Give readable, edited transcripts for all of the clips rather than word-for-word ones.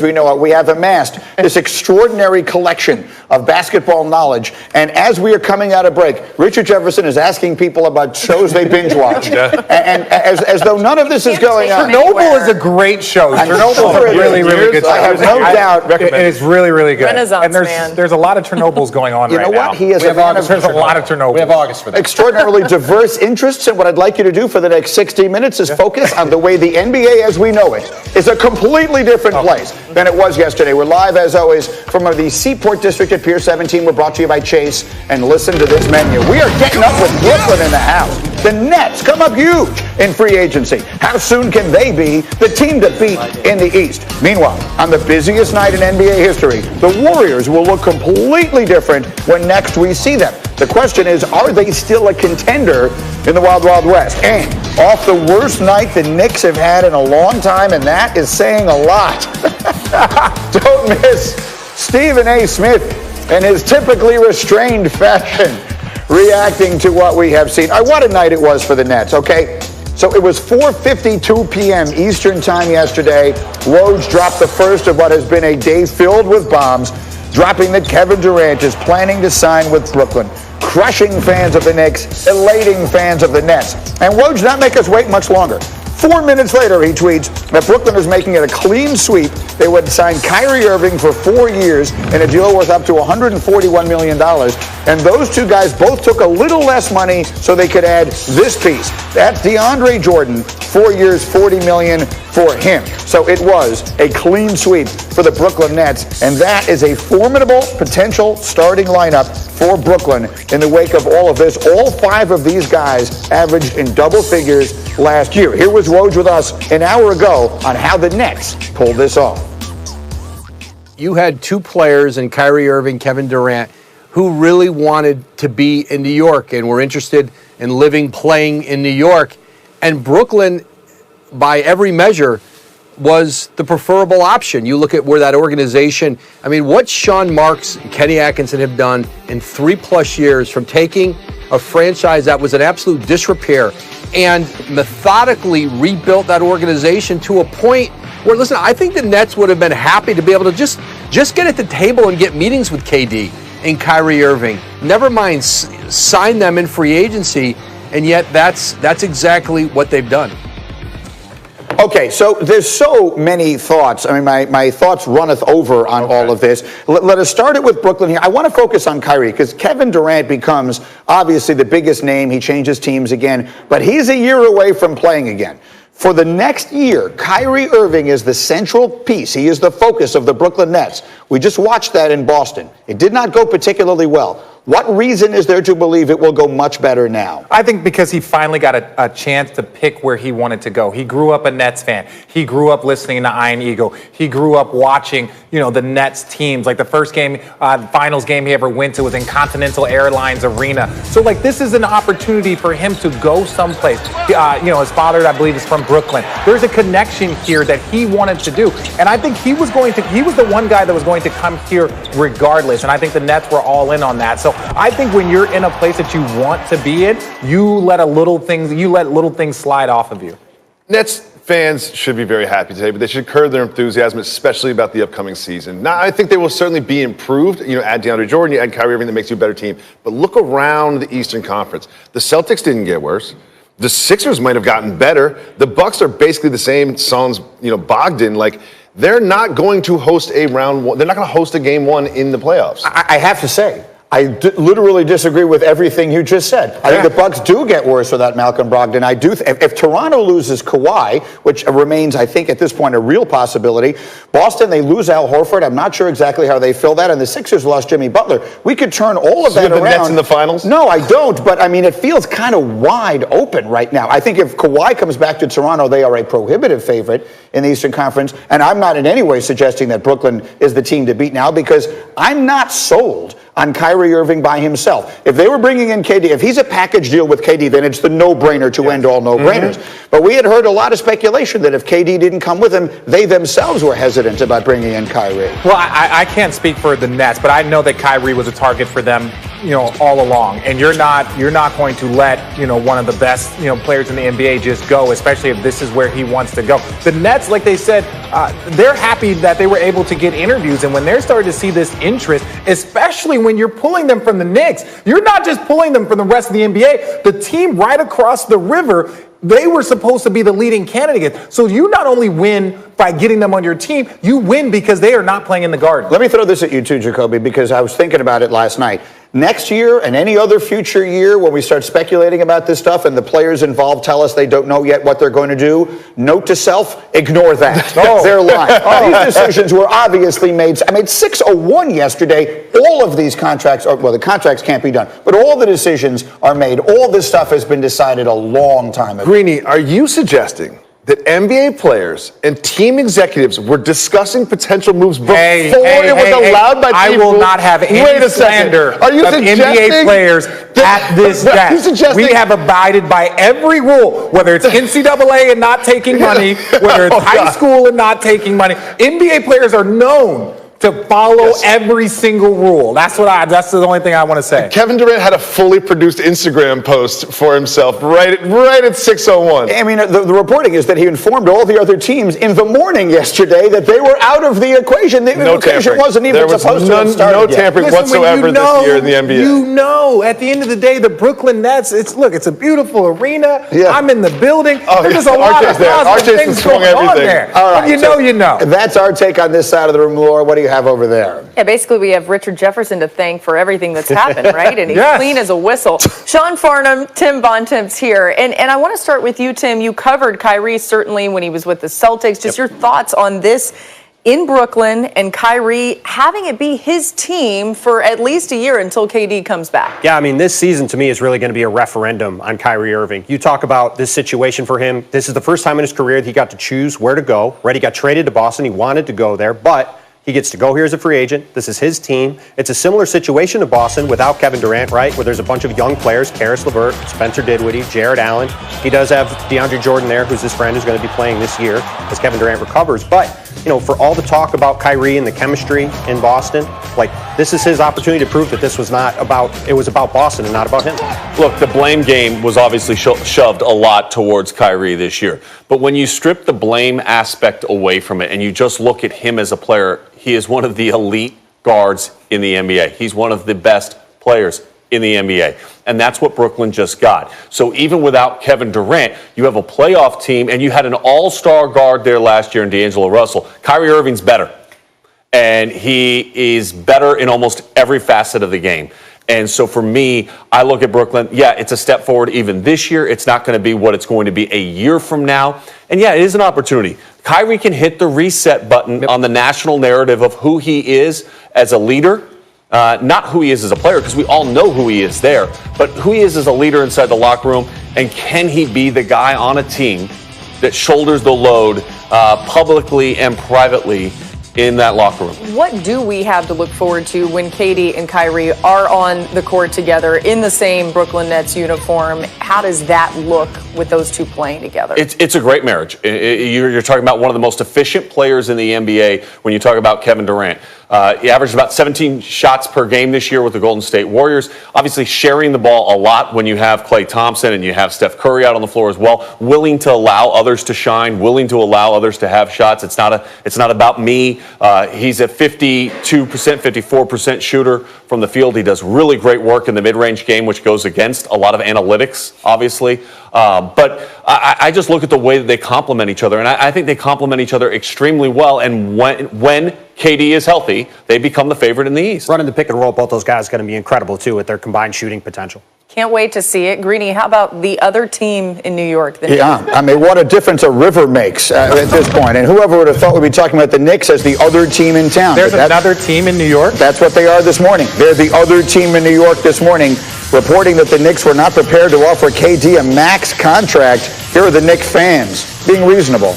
We know we have amassed this extraordinary collection of basketball knowledge. And as we are coming out of break, Richard Jefferson is asking people about shows they binge watch. And as though none of this is going on. Chernobyl is a great show. Chernobyl is a really, really good show. I have no doubt. It is really, really good. Renaissance and there's a lot of Chernobyls going on right now. You know what? He is there's a lot of Chernobyls. We have August for that. Extraordinarily diverse interests, and what I'd like you to do for the next 60 minutes is focus on the way the NBA as we know it is a completely different place than it was yesterday. We're live, as always, from the Seaport District at Pier 17. We're brought to you by Chase, and listen to this menu. We are getting up with Brooklyn in the house. The Nets come up huge in free agency. How soon can they be the team to beat in the East? Meanwhile, on the busiest night in NBA history, the Warriors will look completely different when next we see them. The question is, are they still a contender in the Wild Wild West? And off the worst night the Knicks have had in a long time, and that is saying a lot. Don't miss Stephen A. Smith in his typically restrained fashion reacting to what we have seen. What a night it was for the Nets, okay? So it was 4:52 p.m. Eastern time yesterday. Woj dropped the first of what has been a day filled with bombs, dropping that Kevin Durant is planning to sign with Brooklyn, crushing fans of the Knicks, elating fans of the Nets. And Woj not make us wait much longer. 4 minutes later, he tweets that Brooklyn is making it a clean sweep. They would sign Kyrie Irving for 4 years in a deal worth up to $141 million. And those two guys both took a little less money so they could add this piece. That's DeAndre Jordan, 4 years, $40 million for him. So it was a clean sweep for the Brooklyn Nets. And that is a formidable potential starting lineup for Brooklyn in the wake of all of this. All 5 of these guys averaged in double figures last year. Here was Woj with us an hour ago on how the Nets pulled this off. You had 2 players in Kyrie Irving, Kevin Durant, who really wanted to be in New York and were interested in living, playing in New York. And Brooklyn, by every measure, was the preferable option. You look at where that organization, I mean, what Sean Marks and Kenny Atkinson have done in 3+ years from taking a franchise that was in absolute disrepair and methodically rebuilt that organization to a point where, listen, I think the Nets would have been happy to be able to just get at the table and get meetings with KD and Kyrie Irving. Never mind sign them in free agency, and yet that's exactly what they've done. Okay, so there's so many thoughts. I mean, my thoughts runneth over on all of this. Let us start it with Brooklyn here. I want to focus on Kyrie because Kevin Durant becomes obviously the biggest name. He changes teams again, but he's a year away from playing again. For the next year, Kyrie Irving is the central piece. He is the focus of the Brooklyn Nets. We just watched that in Boston. It did not go particularly well. What reason is there to believe it will go much better now? I think because he finally got a chance to pick where he wanted to go. He grew up a Nets fan. He grew up listening to Iron Eagle. He grew up watching, the Nets teams. Like the first game, finals game he ever went to was in Continental Airlines Arena. So this is an opportunity for him to go someplace. His father, I believe, is from Brooklyn. There's a connection here that he wanted to do. And I think he was the one guy that was going to come here regardless. And I think the Nets were all in on that. So I think when you're in a place that you want to be in, you let little things slide off of you. Nets fans should be very happy today, but they should curb their enthusiasm, especially about the upcoming season. Now, I think they will certainly be improved. Add DeAndre Jordan, you add Kyrie Irving, that makes you a better team. But look around the Eastern Conference. The Celtics didn't get worse. The Sixers might have gotten better. The Bucks are basically the same Suns, Bogdan. They're not going to host a round one. They're not going to host a game 1 in the playoffs. I have to say, I literally disagree with everything you just said. I think the Bucks do get worse without Malcolm Brogdon. I do. If Toronto loses Kawhi, which remains, I think, at this point, a real possibility. Boston, they lose Al Horford. I'm not sure exactly how they fill that. And the Sixers lost Jimmy Butler. We could turn all of that around. The Nets in the finals? No, I don't. But I mean, it feels kind of wide open right now. I think if Kawhi comes back to Toronto, they are a prohibitive favorite in the Eastern Conference. And I'm not in any way suggesting that Brooklyn is the team to beat now because I'm not sold on Kyrie Irving by himself. If they were bringing in KD, if he's a package deal with KD, then it's the no-brainer to end all no-brainers. But we had heard a lot of speculation that if KD didn't come with him, they themselves were hesitant about bringing in Kyrie. Well, I can't speak for the Nets, but I know that Kyrie was a target for them all along, and you're not going to let one of the best players in the NBA just go, especially if this is where he wants to go. The Nets, like they said, they're happy that they were able to get interviews, and when they're starting to see this interest, especially when you're pulling them from the Knicks, you're not just pulling them from the rest of the NBA. The team right across the river, they were supposed to be the leading candidate. So you not only win by getting them on your team, you win because they are not playing in the Garden. Let me throw this at you too, Jacoby, because I was thinking about it last night. Next year and any other future year when we start speculating about this stuff and the players involved tell us they don't know yet what they're going to do, note to self, ignore that. They're lying. These decisions were obviously made. I made 601 yesterday. All of these contracts the contracts can't be done, but all the decisions are made. All this stuff has been decided a long time ago. Greeny, are you suggesting that NBA players and team executives were discussing potential moves before it was allowed by I will not have any slander of NBA players at this desk. We have abided by every rule, whether it's NCAA and not taking money, whether it's high school and not taking money. NBA players are known to follow every single rule. That's the only thing I want to say. Kevin Durant had a fully produced Instagram post for himself right at 6:01. I mean, the reporting is that he informed all the other teams in the morning yesterday that they were out of the equation. The equation wasn't even supposed to have started no tampering whatsoever this year in the NBA. At the end of the day, the Brooklyn Nets, it's a beautiful arena. Yeah. I'm in the building. There's a lot of positive things going on there. All right, you know. That's our take on this side of the room, Laura. What do you have over there? Yeah, basically we have Richard Jefferson to thank for everything that's happened, right? And he's clean as a whistle. Sean Farnham, Tim Bontemps here. And I want to start with you, Tim. You covered Kyrie certainly when he was with the Celtics. Just your thoughts on this in Brooklyn and Kyrie having it be his team for at least a year until KD comes back. Yeah, I mean, this season to me is really going to be a referendum on Kyrie Irving. You talk about this situation for him. This is the first time in his career that he got to choose where to go, right? He got traded to Boston. He wanted to go there, but he gets to go here as a free agent. This is his team. It's a similar situation to Boston without Kevin Durant, right? Where there's a bunch of young players, Karis LeVert, Spencer Dinwiddie, Jared Allen. He does have DeAndre Jordan there, who's his friend, who's going to be playing this year as Kevin Durant recovers. But, for all the talk about Kyrie and the chemistry in Boston, this is his opportunity to prove that it was about Boston and not about him. Look, the blame game was obviously shoved a lot towards Kyrie this year. But when you strip the blame aspect away from it and you just look at him as a player, he is one of the elite guards in the NBA. He's one of the best players in the NBA. And that's what Brooklyn just got. So even without Kevin Durant, you have a playoff team, and you had an all-star guard there last year in D'Angelo Russell. Kyrie Irving's better. And he is better in almost every facet of the game. And so for me, I look at Brooklyn, it's a step forward even this year. It's not going to be what it's going to be a year from now. And it is an opportunity. Kyrie can hit the reset button on the national narrative of who he is as a leader. Not who he is as a player, because we all know who he is there, but who he is as a leader inside the locker room. And can he be the guy on a team that shoulders the load publicly and privately in that locker room? What do we have to look forward to when KD and Kyrie are on the court together in the same Brooklyn Nets uniform? How does that look with those two playing together? It's a great marriage. You're talking about one of the most efficient players in the NBA when you talk about Kevin Durant. He averaged about 17 shots per game this year with the Golden State Warriors. Obviously sharing the ball a lot when you have Klay Thompson and you have Steph Curry out on the floor as well. Willing to allow others to shine, willing to allow others to have shots. It's not about me. He's a 52%, 54% shooter from the field. He does really great work in the mid-range game, which goes against a lot of analytics, obviously. But I just look at the way that they complement each other, and I think they complement each other extremely well. And when KD is healthy, they become the favorite in the East. Running the pick and roll, both those guys are going to be incredible, too, with their combined shooting potential. Can't wait to see it. Greeny, how about the other team in New York? I mean, what a difference a river makes at this point. And whoever would have thought we'd be talking about the Knicks as the other team in town. There's another team in New York? That's what they are this morning. They're the other team in New York this morning, reporting that the Knicks were not prepared to offer KD a max contract. Here are the Knicks fans being reasonable.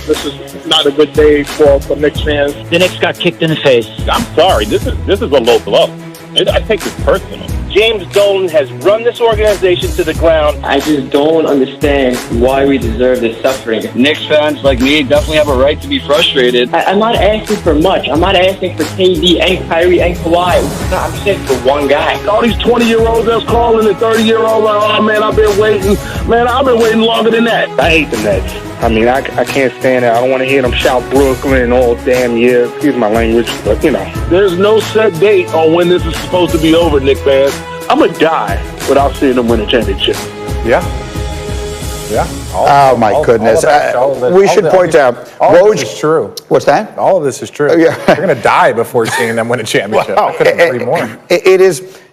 This is not a good day for Knicks fans. The Knicks got kicked in the face. I'm sorry. This is a low blow. I take this personal. James Dolan has run this organization to the ground. I just don't understand why we deserve this suffering. Knicks fans like me definitely have a right to be frustrated. I'm not asking for much. I'm not asking for KD and Kyrie and Kawhi. I'm just asking for one guy. All these 20-year-olds that's calling and 30-year-olds like, oh, man, I've been waiting. Man, I've been waiting longer than that. I hate the Nets. I mean, I can't stand it. I don't want to hear them shout Brooklyn all damn year. Excuse my language, but, There's no set date on when this is supposed to be over, Knicks fans. I'm going to die without seeing them win a championship. Yeah. Yeah. Oh, my goodness. We should point out, Woj is true. What's that? All of this is true. Yeah. You're going to die before seeing them win a championship. Wow. I couldn't agree more.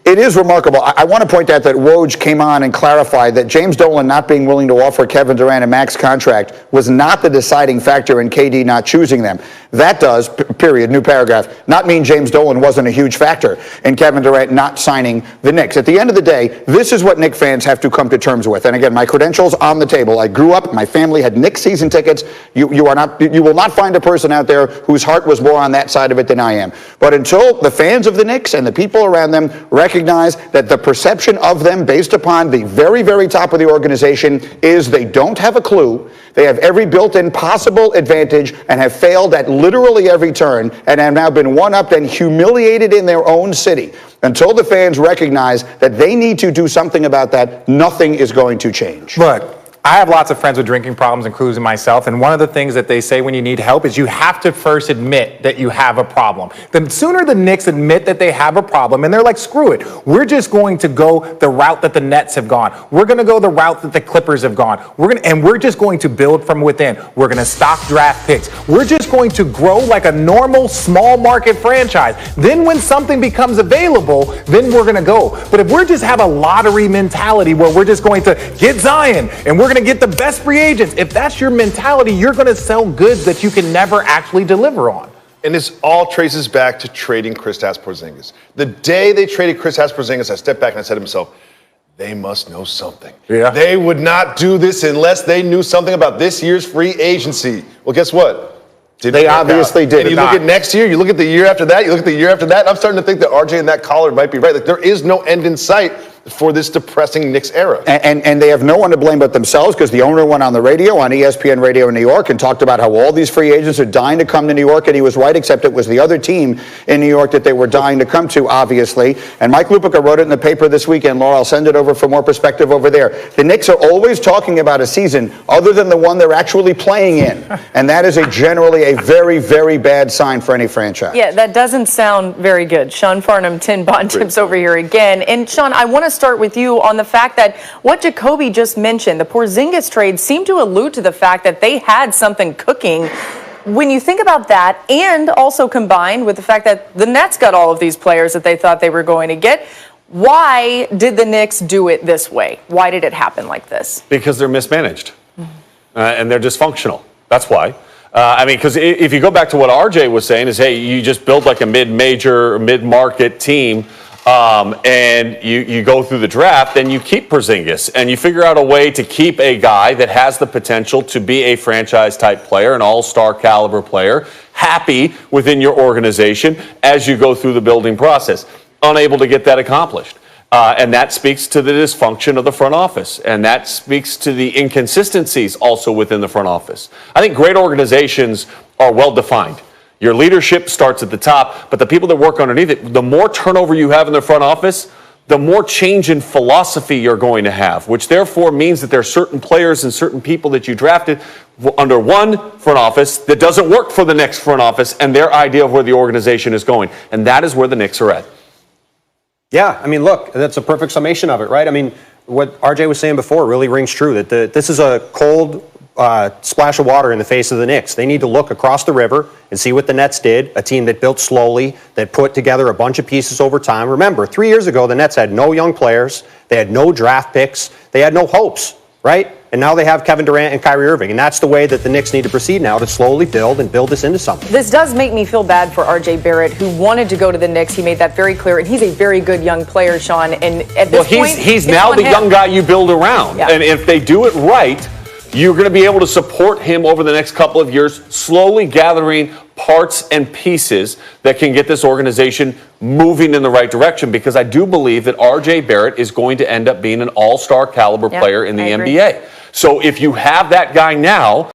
It is remarkable. I want to point out that Woj came on and clarified that James Dolan not being willing to offer Kevin Durant a max contract was not the deciding factor in KD not choosing them. That does, period, new paragraph, not mean James Dolan wasn't a huge factor in Kevin Durant not signing the Knicks. At the end of the day, this is what Knicks fans have to come to terms with. And again, my credentials on the table. I grew up, my family had Knicks season tickets. You will not find a person out there whose heart was more on that side of it than I am. But until the fans of the Knicks and the people around them recognize that the perception of them based upon the very, very top of the organization is they don't have a clue, they have every built-in possible advantage and have failed at literally every turn and have now been one-upped and humiliated in their own city. Until the fans recognize that they need to do something about that, nothing is going to change. Look, I have lots of friends with drinking problems, including myself, and one of the things that they say when you need help is you have to first admit that you have a problem. The sooner the Knicks admit that they have a problem, and they're like, screw it, we're just going to go the route that the Nets have gone. We're going to go the route that the Clippers have gone. We're just going to build from within. We're going to stock draft picks. We're just going to grow like a normal small market franchise. Then when something becomes available, then we're going to go. But if we're just have a lottery mentality where we're just going to get Zion and we're going to get the best free agents, if that's your mentality, you're going to sell goods that you can never actually deliver on. And this all traces back to trading Kristaps Porzingis. The day they traded Kristaps Porzingis, I stepped back and I said to myself, they must know something. Yeah. They would not do this unless they knew something about this year's free agency. Well, guess what? They obviously did. And you look at next year, you look at the year after that, you look at the year after that, and I'm starting to think that RJ and that collar might be right. Like, there is no end in sight for this depressing Knicks era. And they have no one to blame but themselves, because the owner went on the radio, on ESPN radio in New York, and talked about how all these free agents are dying to come to New York, and he was right, except it was the other team in New York that they were dying to come to, obviously. And Mike Lupica wrote it in the paper this weekend. Laura, I'll send it over for more perspective over there. The Knicks are always talking about a season other than the one they're actually playing in, and that is generally a very, very bad sign for any franchise. Yeah, that doesn't sound very good. Sean Farnham, Tin Bontemps over here again. And Sean, I want to start with you on the fact that what Jacoby just mentioned, the Porzingis trade, seemed to allude to the fact that they had something cooking. When you think about that, and also combined with the fact that the Nets got all of these players that they thought they were going to get, why did the Knicks do it this way? Why did it happen like this? Because they're mismanaged. And they're dysfunctional. That's why. Because if you go back to what RJ was saying is, hey, you just build like a mid-major, mid-market team, and you go through the draft, then you keep Porzingis, and you figure out a way to keep a guy that has the potential to be a franchise-type player, an all-star caliber player, happy within your organization as you go through the building process. Unable to get that accomplished. And that speaks to the dysfunction of the front office. And that speaks to the inconsistencies also within the front office. I think great organizations are well defined. Your leadership starts at the top, but the people that work underneath it, the more turnover you have in the front office, the more change in philosophy you're going to have, which therefore means that there are certain players and certain people that you drafted under one front office that doesn't work for the next front office and their idea of where the organization is going. And that is where the Knicks are at. Yeah, I mean, look, that's a perfect summation of it, right? I mean, what RJ was saying before really rings true, that this is a cold splash of water in the face of the Knicks. They need to look across the river and see what the Nets did, a team that built slowly, that put together a bunch of pieces over time. Remember, 3 years ago, the Nets had no young players, they had no draft picks, they had no hopes, right? And now they have Kevin Durant and Kyrie Irving, and that's the way that the Knicks need to proceed now, to slowly build and build this into something. This does make me feel bad for RJ Barrett, who wanted to go to the Knicks. He made that very clear, and he's a very good young player, Sean. And at this point, he's now the young guy you build around. Yeah. And if they do it right, you're going to be able to support him over the next couple of years, slowly gathering parts and pieces that can get this organization moving in the right direction, because I do believe that R.J. Barrett is going to end up being an all-star caliber player in the NBA. So if you have that guy now,